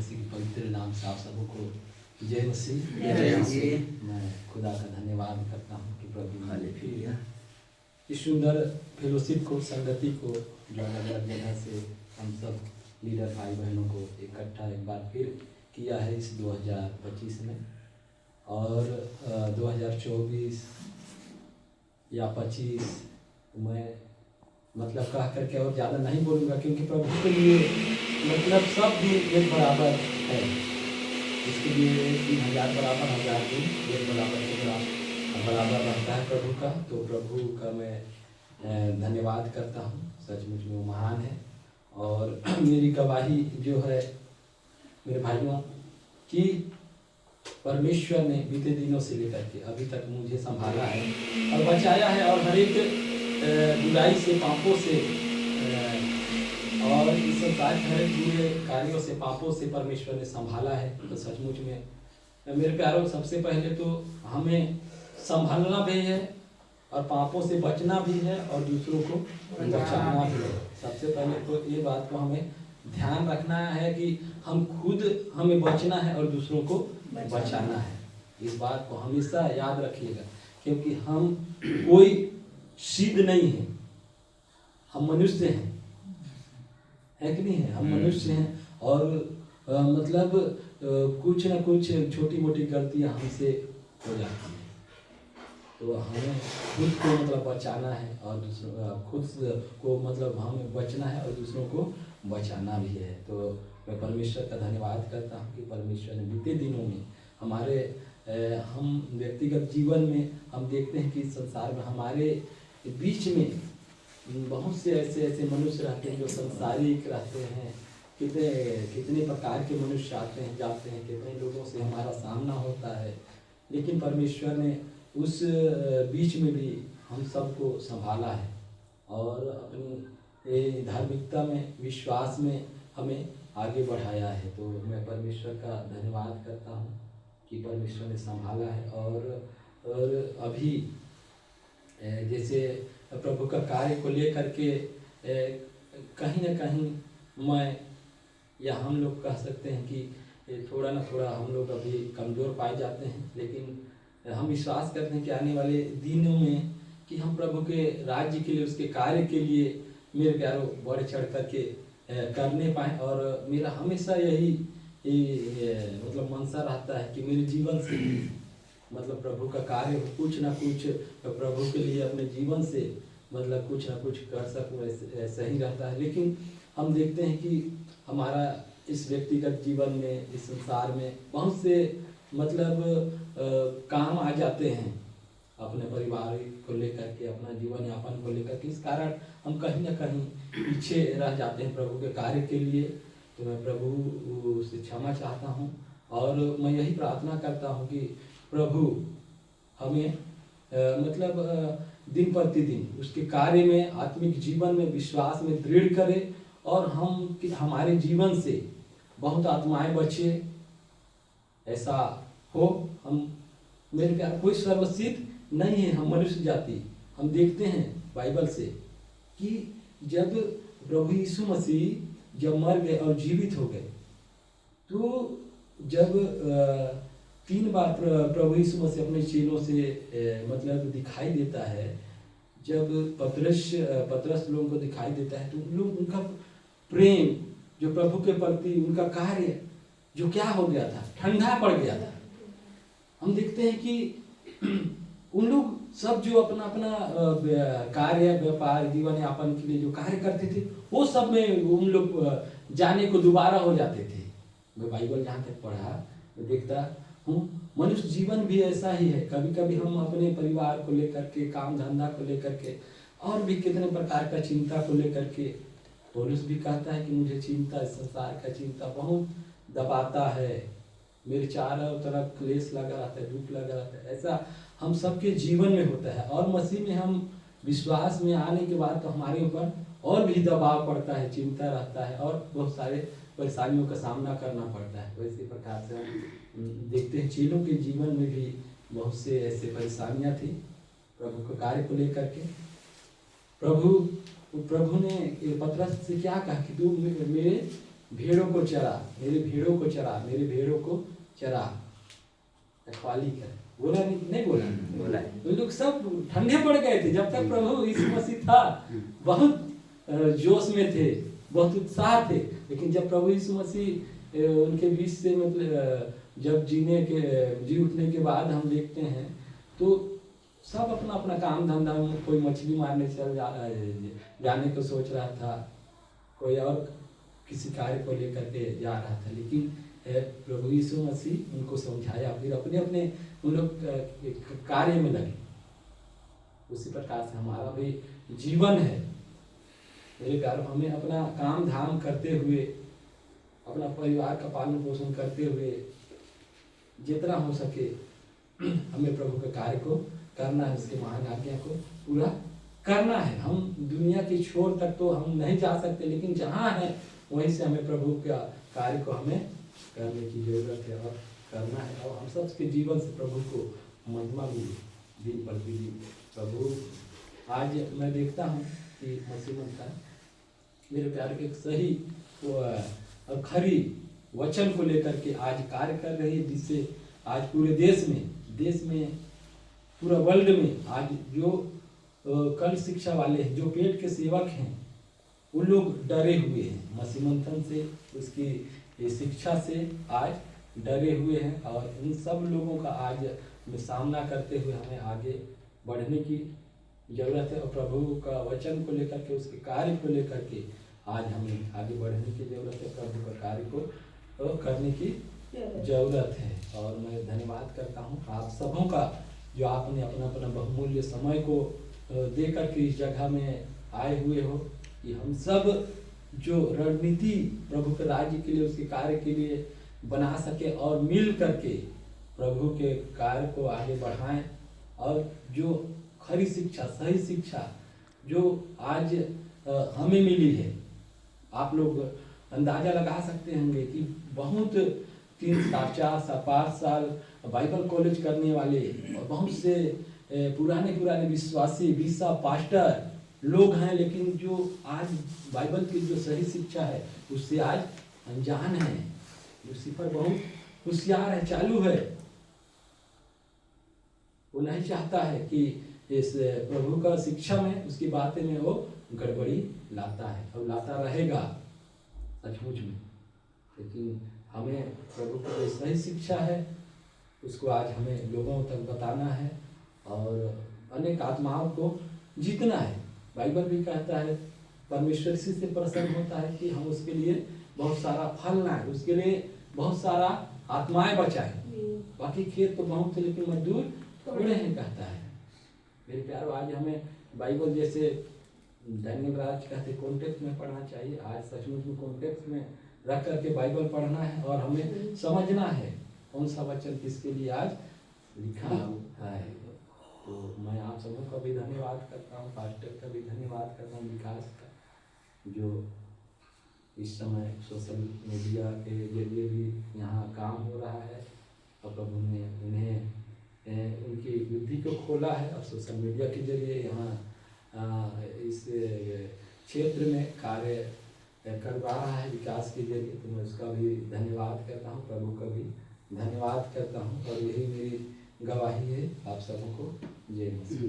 मसीह के पवित्र नाम से आप सबको जय मसीह। मैं खुदा का धन्यवाद करता हूँ कि प्रभु ने फिर इस सुंदर फेलोशिप को, संगति को, जो अलग अलग जगह से हम सब लीडर भाई बहनों को इकट्ठा एक बार फिर किया है इस 2025 में। और 2024 या 25 मैं मतलब कह करके और ज़्यादा नहीं बोलूँगा, क्योंकि प्रभु के लिए मतलब सब भी एक बराबर है। इसके लिए 3000 बराबर 1000 दिन एक बराबर के बराबर रहता है प्रभु का। तो प्रभु का मैं धन्यवाद करता हूँ, सचमुच में वो महान है। और मेरी गवाही जो है मेरे भाइयों कि परमेश्वर ने बीते दिनों से लेकर के अभी तक मुझे संभाला है और बचाया है, और हर एक बुराई से, पापों से और इस संसार के हर एक बुरे कार्यों से, पापों से परमेश्वर ने संभाला है। तो सचमुच में मेरे प्यारों, सबसे पहले तो हमें संभालना भी है और पापों से बचना भी है और दूसरों को बचाना भी है। सबसे पहले तो ये बात को हमें ध्यान रखना है कि हम खुद हमें बचना है और दूसरों को बचाना है। इस बात को हमेशा याद रखिएगा, क्योंकि हम कोई सिद्ध नहीं है, हम मनुष्य हैं, है कि नहीं है? हम मनुष्य हैं और मतलब कुछ ना कुछ छोटी मोटी गलतियां हमसे हो जाती हैं। तो हमें खुद को मतलब बचाना है और दूसरों खुद को मतलब हमें बचना है और दूसरों को बचाना भी है। तो मैं परमेश्वर का धन्यवाद करता हूँ कि परमेश्वर ने बीते दिनों में हमारे हम व्यक्तिगत जीवन में हम देखते हैं कि संसार में हमारे बीच में बहुत से ऐसे मनुष्य रहते हैं जो संसारिक रहते हैं। कितने प्रकार के मनुष्य आते हैं जाते हैं, कितने लोगों से हमारा सामना होता है, लेकिन परमेश्वर ने उस बीच में भी हम सबको संभाला है और अपनी धार्मिकता में, विश्वास में हमें आगे बढ़ाया है। तो मैं परमेश्वर का धन्यवाद करता हूँ कि परमेश्वर ने संभाला है। और अभी जैसे प्रभु का कार्य को लेकर के कहीं ना कहीं मैं या हम लोग कह सकते हैं कि थोड़ा ना थोड़ा हम लोग अभी कमज़ोर पाए जाते हैं, लेकिन हम विश्वास करते हैं कि आने वाले दिनों में कि हम प्रभु के राज्य के लिए, उसके कार्य के लिए मेरे प्यारों बढ़ चढ़ करके करने पाएँ। और मेरा हमेशा यही मतलब मनसा रहता है कि मेरे जीवन से मतलब प्रभु का कार्य हो, कुछ ना कुछ प्रभु के लिए अपने जीवन से मतलब कुछ ना कुछ कर सकूँ, ऐसा ही रहता है। लेकिन हम देखते हैं कि हमारा इस व्यक्तिगत जीवन में, इस संसार में बहुत से मतलब काम आ जाते हैं अपने परिवार को लेकर के, अपना जीवन यापन को लेकर के। इस कारण हम कहीं ना कहीं पीछे रह जाते हैं प्रभु के कार्य के लिए। तो मैं प्रभु से क्षमा चाहता हूँ और मैं यही प्रार्थना करता हूँ कि प्रभु हमें मतलब दिन प्रतिदिन उसके कार्य में, आत्मिक जीवन में, विश्वास में दृढ़ करे और हमारे जीवन से बहुत आत्माएं बचे, ऐसा हो। हम मेरे प्यार कोई सर्वसिद्ध नहीं है, हम मनुष्य जाति। हम देखते हैं बाइबल से कि जब प्रभु यीशु मसीह जब मर गए और जीवित हो गए, तो जब 3 बार प्रभु यीशु मसीह अपने चेलों से मतलब दिखाई देता है, जब पतरस लोगों को दिखाई देता है, तो लोग उनका प्रेम जो प्रभु के प्रति, उनका कार्य जो क्या हो गया था, ठंडा पड़ गया था। हम देखते हैं कि उन लोग सब जो अपना कार्य, व्यापार, जीवन यापन के लिए जो कार्य करते थे, वो सब में उन लोग जाने को दोबारा हो जाते थे। मैं बाइबल जहाँ तक पढ़ा मैं देखता हूँ मनुष्य जीवन भी ऐसा ही है। कभी कभी हम अपने परिवार को लेकर के, काम धंधा को लेकर के और भी कितने प्रकार का चिंता को लेकर के, पौलुस भी कहता है कि मुझे चिंता, संसार का चिंता बहुत दबाता है, मेरे चारों तरफ क्लेश लगा रहता है, दुख लगा रहता है। ऐसा हम सबके जीवन में होता है और मसीह में हम विश्वास में आने के बाद तो हमारे ऊपर और भी दबाव पड़ता है, चिंता रहता है और बहुत सारे परेशानियों का सामना करना पड़ता है। वैसे प्रकार से हम देखते हैं चेलों के जीवन में भी बहुत से ऐसे परेशानियां थी प्रभु के कार्य को लेकर के। प्रभु ने पतरस से क्या कहा कि तू मेरे भेड़ों को चरा, मेरे भेड़ों को चरा, मेरे भेड़ों को चरा, रखवाली कर। बोला नहीं बोला? तो लोग सब ठंडे पड़ गए थे। जब तक प्रभु यीशु मसीह था बहुत जोश में थे, बहुत उत्साह थे, लेकिन जब प्रभु यीशु मसीह उनके बीच से मतलब जब जी उठने के बाद हम देखते हैं तो सब अपना अपना काम धंधा, कोई मछली मारने जाने को सोच रहा था, कोई और किसी कार्य को लेकर के जा रहा था, लेकिन प्रभु यीशु मसीह उनको समझाया, फिर अपने अपने उन लोग कार्य में लगे। उसी प्रकार से हमारा भी जीवन है मेरे प्यारों। हमें अपना काम धाम करते हुए, अपना परिवार का पालन पोषण करते हुए जितना हो सके हमें प्रभु के कार्य को करना है, उसके महान आज्ञा को पूरा करना है। हम दुनिया की छोर तक तो हम नहीं जा सकते, लेकिन जहाँ है वहीं से हमें प्रभु का कार्य को हमें करने की जरूरत है और करना है। और हम सबके जीवन से प्रभु को महिमा मिले दिन प्रतिदिन। प्रभु आज मैं देखता हूँ कि मसीमत का मेरे प्यार के सही और खरी वचन को लेकर के आज कार्य कर रही है, जिससे आज पूरे देश में पूरा वर्ल्ड में आज जो कल शिक्षा वाले हैं, जो पेट के सेवक हैं, वो लोग डरे हुए हैं मसीह मंथन से, उसकी शिक्षा से आज डरे हुए हैं। और इन सब लोगों का आज में सामना करते हुए हमें आगे बढ़ने की जरूरत है और प्रभु का वचन को लेकर के, उसके कार्य को लेकर के आज हमें आगे बढ़ने की जरूरत है, प्रभु का कार्य को करने की जरूरत है। और मैं धन्यवाद करता हूँ आप सबों का, जो आपने अपना अपना बहुमूल्य समय को दे करके इस जगह में आए हुए हो, कि हम सब जो रणनीति प्रभु के राज्य के लिए, उसके कार्य के लिए बना सके और मिल करके प्रभु के कार्य को आगे बढ़ाएं। और जो खरी शिक्षा, सही शिक्षा जो आज हमें मिली है, आप लोग अंदाजा लगा सकते होंगे कि बहुत 3 साल 4 साल 5 साल बाइबल कॉलेज करने वाले और बहुत से पुराने विश्वासी 20 पास्टर लोग हैं, लेकिन जो आज बाइबल की जो सही शिक्षा है उससे आज अनजान है। लूसीफर बहुत होशियार है, चालू है, वो नहीं चाहता है कि इस प्रभु का शिक्षा में, उसकी बातें में वो गड़बड़ी लाता है और लाता रहेगा सचमुच में। लेकिन हमें प्रभु की जो सही शिक्षा है उसको आज हमें लोगों तक बताना है और अनेक आत्माओं को जीतना है। बाइबल भी कहता है परमेश्वर इसी से प्रसन्न होता है कि हम उसके लिए बहुत सारा फल लाएं, उसके लिए बहुत सारा आत्माएं बचाएं। बाकी खेत तो बहुत थे लेकिन मजदूर थोड़े हैं, कहता है। मेरे प्यारों, आज हमें बाइबल जैसे डैनियल राज कहते कॉन्टेक्स्ट में पढ़ना चाहिए। आज सचमुच में कॉन्टेक्स्ट में रख करके बाइबल पढ़ना है और हमें समझना है कौन सा वचन किसके लिए आज लिखा है। तो मैं आप सबों का भी धन्यवाद करता हूँ, पास्टर का भी धन्यवाद करता हूँ, विकास का, जो इस समय सोशल मीडिया के जरिए भी यहाँ काम हो रहा है और प्रभु ने उन्हें उनकी बुद्धि को खोला है और सोशल मीडिया के जरिए यहाँ इस क्षेत्र में कार्य करवा रहा है विकास के जरिए। तो मैं उसका भी धन्यवाद करता हूँ, प्रभु का भी धन्यवाद करता हूँ और यही मेरी गवाही है आप सबों को। जय मसीह।